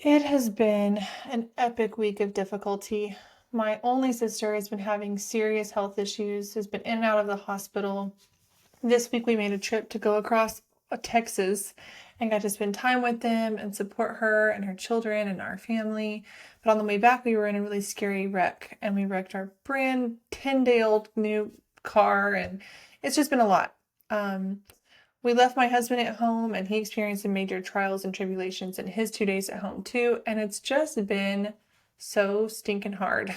It has been an epic week of difficulty. My only sister has been having serious health issues, has been in and out of the hospital. This week we made a trip to go across Texas and got to spend time with them and support her and her children and our family. But on the way back, we were in a really scary wreck and we wrecked our brand 10-day-old new car, and it's just been a lot. Um, we left my husband at home and he experienced some major trials and tribulations in his 2 days at home too. And it's just been so stinking hard.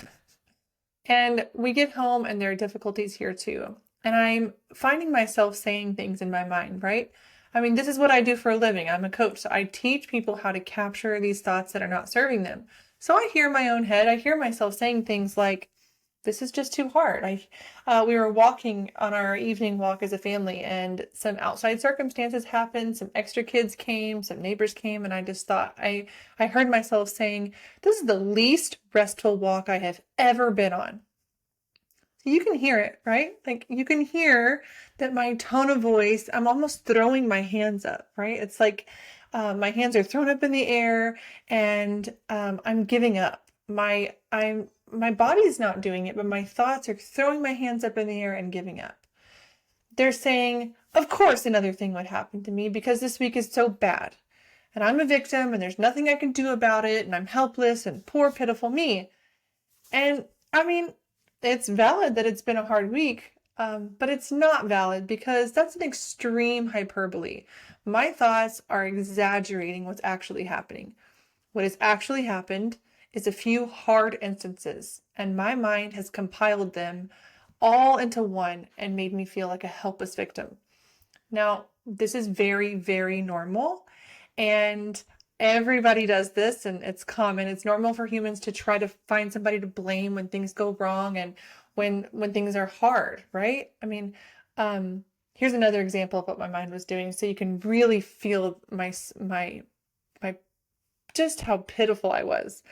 And we get home and there are difficulties here too. And I'm finding myself saying things in my mind, right? I mean, this is what I do for a living. I'm a coach. So I teach people how to capture these thoughts that are not serving them. So I hear my own head. I hear myself saying things like, this is just too hard. We were walking on our evening walk as a family, and some outside circumstances happened. Some extra kids came, some neighbors came, and I just thought I heard myself saying, "This is the least restful walk I have ever been on." So you can hear it, right? Like you can hear that my tone of voice. I'm almost throwing my hands up, right? It's like my hands are thrown up in the air, and I'm giving up. My body's not doing it, but my thoughts are throwing my hands up in the air and giving up. They're saying, of course, another thing would happen to me because this week is so bad. And I'm a victim and there's nothing I can do about it. And I'm helpless and poor, pitiful me. And I mean, it's valid that it's been a hard week, but it's not valid because that's an extreme hyperbole. My thoughts are exaggerating what's actually happening. What has actually happened is a few hard instances, and my mind has compiled them all into one and made me feel like a helpless victim. Now, this is very, very normal, and everybody does this, and it's common. It's normal for humans to try to find somebody to blame when things go wrong and when things are hard, right? I mean, here's another example of what my mind was doing, so you can really feel my just how pitiful I was.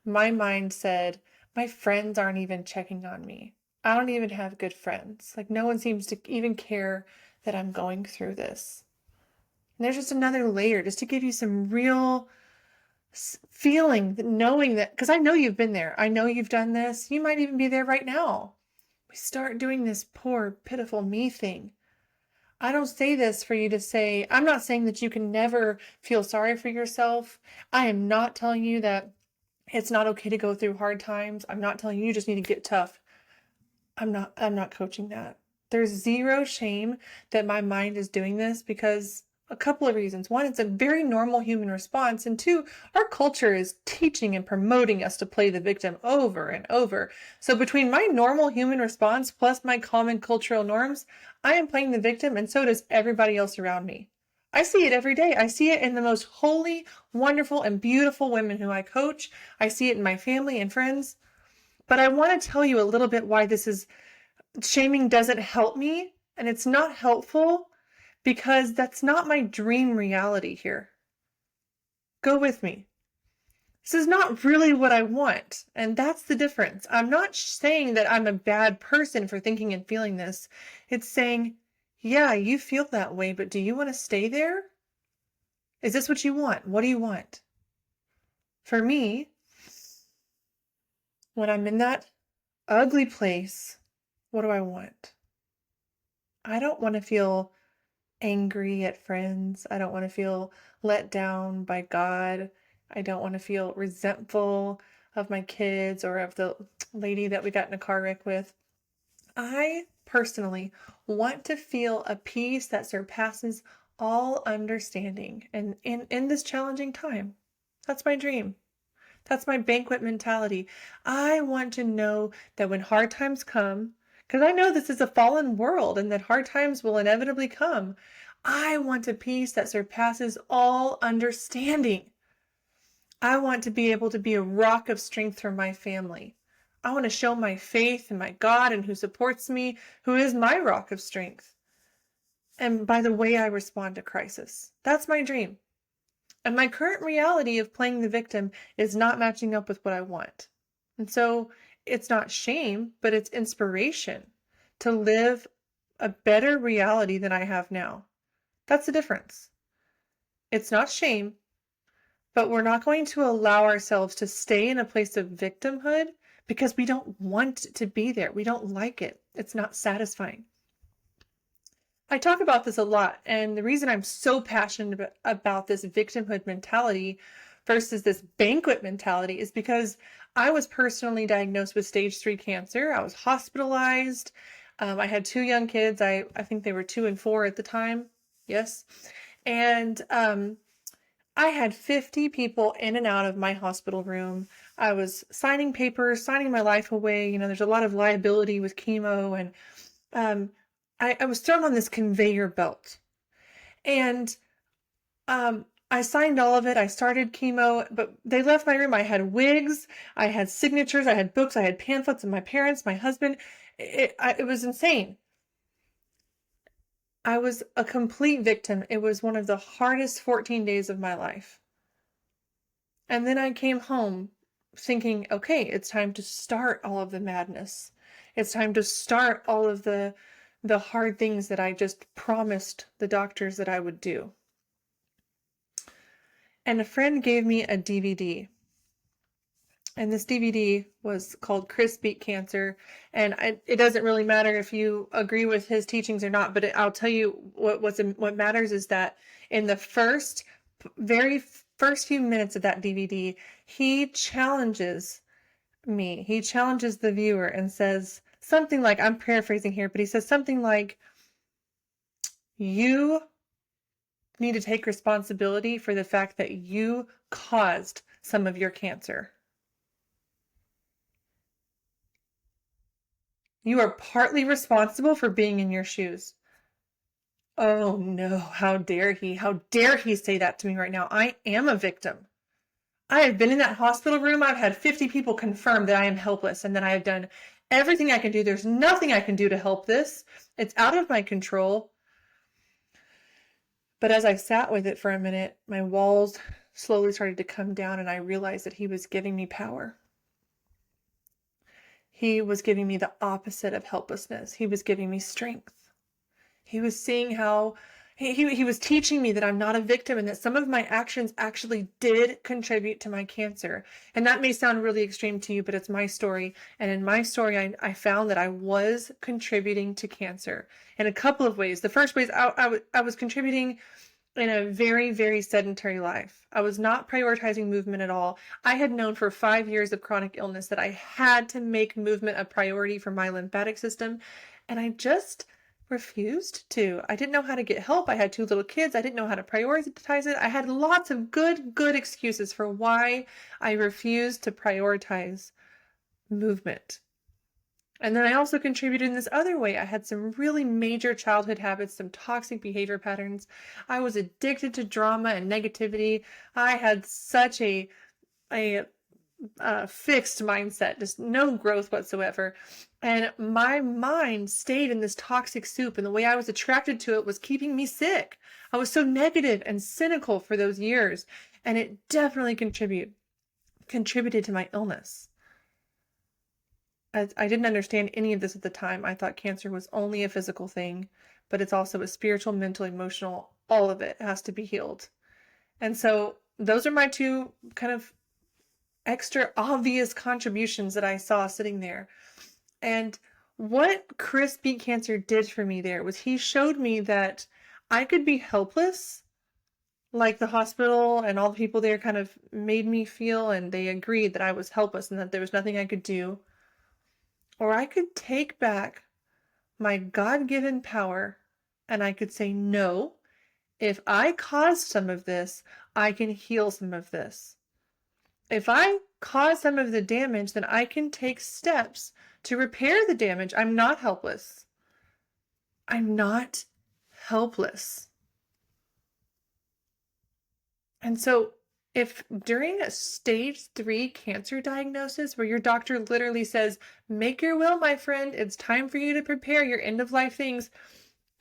My mind said, my friends aren't even checking on me. I don't even have good friends. Like, no one seems to even care that I'm going through this. And there's just another layer just to give you some real feeling, knowing that, because I know you've been there. I know you've done this. You might even be there right now. We start doing this poor, pitiful me thing. I don't say this for you to say, I'm not saying that you can never feel sorry for yourself. I am not telling you that it's not okay to go through hard times. I'm not telling you you just need to get tough. I'm not coaching that. There's zero shame that my mind is doing this because a couple of reasons. One, it's a very normal human response. And two, our culture is teaching and promoting us to play the victim over and over. So between my normal human response plus my common cultural norms, I am playing the victim, and so does everybody else around me. I see it every day. I see it in the most holy, wonderful, and beautiful women who I coach. I see it in my family and friends. But I want to tell you a little bit why this is shaming doesn't help me, and it's not helpful because that's not my dream reality here. Go with me. This is not really what I want, and that's the difference. I'm not saying that I'm a bad person for thinking and feeling this. It's saying, yeah, you feel that way, but do you want to stay there? Is this what you want? What do you want? For me, when I'm in that ugly place, what do I want? I don't want to feel angry at friends. I don't want to feel let down by God. I don't want to feel resentful of my kids or of the lady that we got in a car wreck with. I personally want to feel a peace that surpasses all understanding and in this challenging time. That's my dream. That's my banquet mentality. I want to know that when hard times come, because I know this is a fallen world and that hard times will inevitably come, I want a peace that surpasses all understanding. I want to be able to be a rock of strength for my family. I want to show my faith in my God and who supports me, who is my rock of strength. And by the way I respond to crisis. That's my dream. And my current reality of playing the victim is not matching up with what I want. And so it's not shame, but it's inspiration to live a better reality than I have now. That's the difference. It's not shame, But we're not going to allow ourselves to stay in a place of victimhood because we don't want to be there. We don't like it. It's not satisfying. I talk about this a lot, and the reason I'm so passionate about this victimhood mentality versus this banquet mentality is because I was personally diagnosed with stage 3 cancer. I was hospitalized. I had 2 young kids. I think they were 2 and 4 at the time. Yes. And I had 50 people in and out of my hospital room. I was signing papers, signing my life away. You know, there's a lot of liability with chemo, and I was thrown on this conveyor belt. And I signed all of it. I started chemo, but they left my room. I had wigs, I had signatures, I had books, I had pamphlets of my parents, my husband. It was insane. I was a complete victim. It was one of the hardest 14 days of my life. And then I came home thinking, okay, it's time to start all of the madness. It's time to start all of the hard things that I just promised the doctors that I would do. And a friend gave me a DVD. And this DVD was called Chris Beat Cancer. And it doesn't really matter if you agree with his teachings or not, but I'll tell you what matters is that in the very first few minutes of that DVD, he challenges me. He challenges the viewer and says something like, I'm paraphrasing here, but he says something like, you need to take responsibility for the fact that you caused some of your cancer. You are partly responsible for being in your shoes. Oh no, how dare he? How dare he say that to me right now? I am a victim. I have been in that hospital room. I've had 50 people confirm that I am helpless and that I have done everything I can do. There's nothing I can do to help this. It's out of my control. But as I sat with it for a minute, my walls slowly started to come down, and I realized that he was giving me power. He was giving me the opposite of helplessness. He was giving me strength. He was seeing how he was teaching me that I'm not a victim and that some of my actions actually did contribute to my cancer. And that may sound really extreme to you, but it's my story. And in my story, I found that I was contributing to cancer in a couple of ways. The first way is I was contributing in a very, very sedentary life. I was not prioritizing movement at all. I had known for 5 years of chronic illness that I had to make movement a priority for my lymphatic system, and I just refused to. I didn't know how to get help. I had 2 little kids. I didn't know how to prioritize it. I had lots of good excuses for why I refused to prioritize movement. And then I also contributed in this other way. I had some really major childhood habits, some toxic behavior patterns. I was addicted to drama and negativity. I had such a fixed mindset, just no growth whatsoever. And my mind stayed in this toxic soup, and the way I was attracted to it was keeping me sick. I was so negative and cynical for those years, and it definitely contributed to my illness. I didn't understand any of this at the time. I thought cancer was only a physical thing, but it's also a spiritual, mental, emotional, all of it has to be healed. And so those are my 2 kind of extra obvious contributions that I saw sitting there. And what Chris Beat Cancer did for me there was he showed me that I could be helpless, like the hospital and all the people there kind of made me feel, and they agreed that I was helpless and that there was nothing I could do. Or I could take back my God-given power and I could say, no, if I caused some of this, I can heal some of this. If I cause some of the damage, then I can take steps to repair the damage. I'm not helpless. I'm not helpless. And so if during a stage 3 cancer diagnosis where your doctor literally says, make your will, my friend, it's time for you to prepare your end of life things,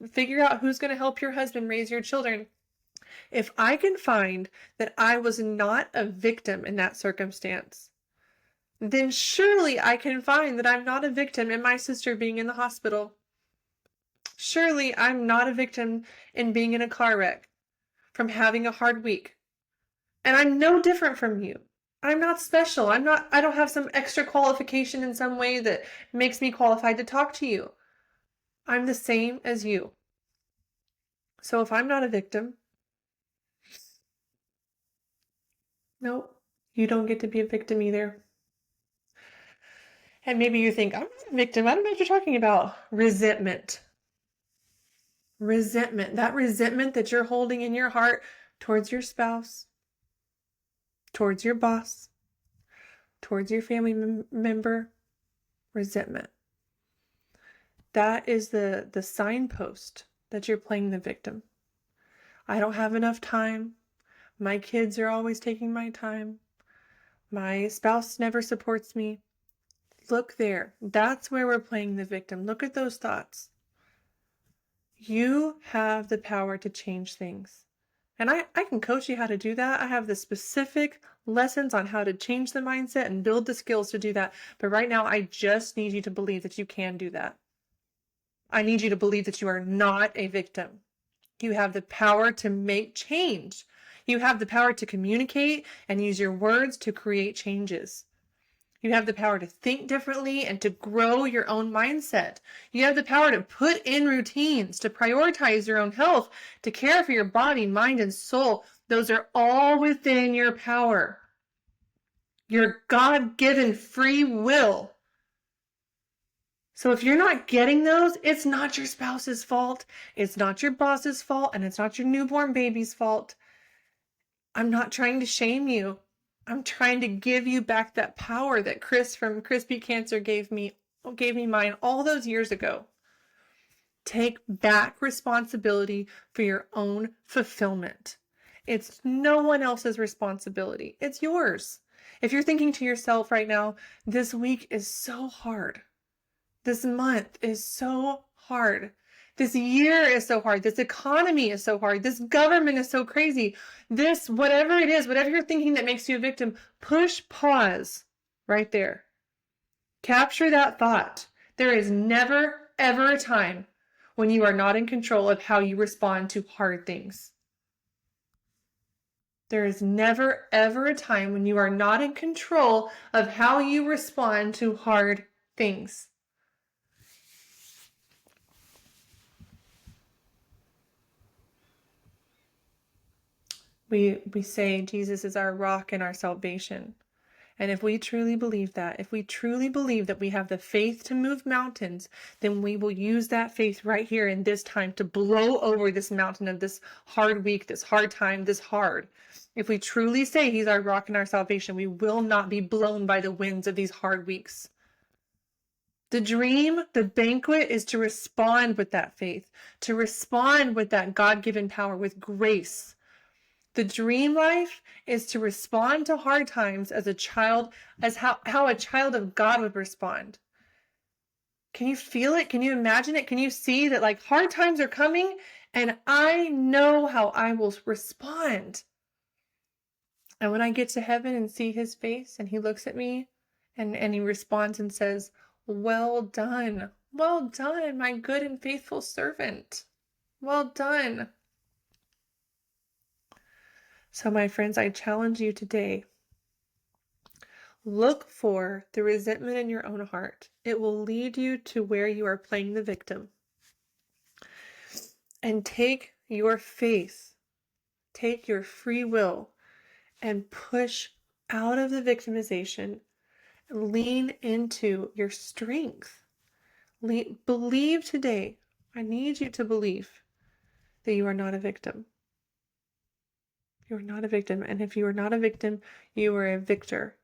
figure out who's going to help your husband raise your children. If I can find that I was not a victim in that circumstance, then surely I can find that I'm not a victim in my sister being in the hospital. Surely I'm not a victim in being in a car wreck, from having a hard week, And I'm no different from you. I'm not special. I don't have some extra qualification in some way that makes me qualified to talk to you. I'm the same as you. So if I'm not a victim, no, you don't get to be a victim either. And maybe you think, I'm not a victim. I don't know what you're talking about. Resentment. Resentment. That resentment that you're holding in your heart towards your spouse, towards your boss, towards your family member. Resentment. That is the signpost that you're playing the victim. I don't have enough time. My kids are always taking my time. My spouse never supports me. Look there. That's where we're playing the victim. Look at those thoughts. You have the power to change things. And I can coach you how to do that. I have the specific lessons on how to change the mindset and build the skills to do that. But right now, I just need you to believe that you can do that. I need you to believe that you are not a victim. You have the power to make change. You have the power to communicate and use your words to create changes. You have the power to think differently and to grow your own mindset. You have the power to put in routines, to prioritize your own health, to care for your body, mind, and soul. Those are all within your power. Your God-given free will. So if you're not getting those, it's not your spouse's fault. It's not your boss's fault, and it's not your newborn baby's fault. I'm not trying to shame you. I'm trying to give you back that power that Chris from Chris Beat Cancer gave me mine all those years ago. Take back responsibility for your own fulfillment. It's no one else's responsibility. It's yours. If you're thinking to yourself right now, this week is so hard. This month is so hard. This year is so hard. This economy is so hard. This government is so crazy. This, whatever it is, whatever you're thinking that makes you a victim, push pause right there. Capture that thought. There is never, ever a time when you are not in control of how you respond to hard things. There is never, ever a time when you are not in control of how you respond to hard things. We say Jesus is our rock and our salvation. And if we truly believe that, if we truly believe that we have the faith to move mountains, then we will use that faith right here in this time to blow over this mountain of this hard week, this hard time, this hard. If we truly say he's our rock and our salvation, we will not be blown by the winds of these hard weeks. The dream, the banquet, is to respond with that faith, to respond with that God-given power, with grace. The dream life is to respond to hard times as a child, as how a child of God would respond. Can you feel it? Can you imagine it? Can you see that like hard times are coming and I know how I will respond? And when I get to heaven and see his face and he looks at me and he responds and says, well done, my good and faithful servant. Well done. So, my friends, I challenge you today. Look for the resentment in your own heart. It will lead you to where you are playing the victim. And take your faith, take your free will, and push out of the victimization. Lean into your strength. Believe today. I need you to believe that you are not a victim. You are not a victim. And if you are not a victim, you are a victor.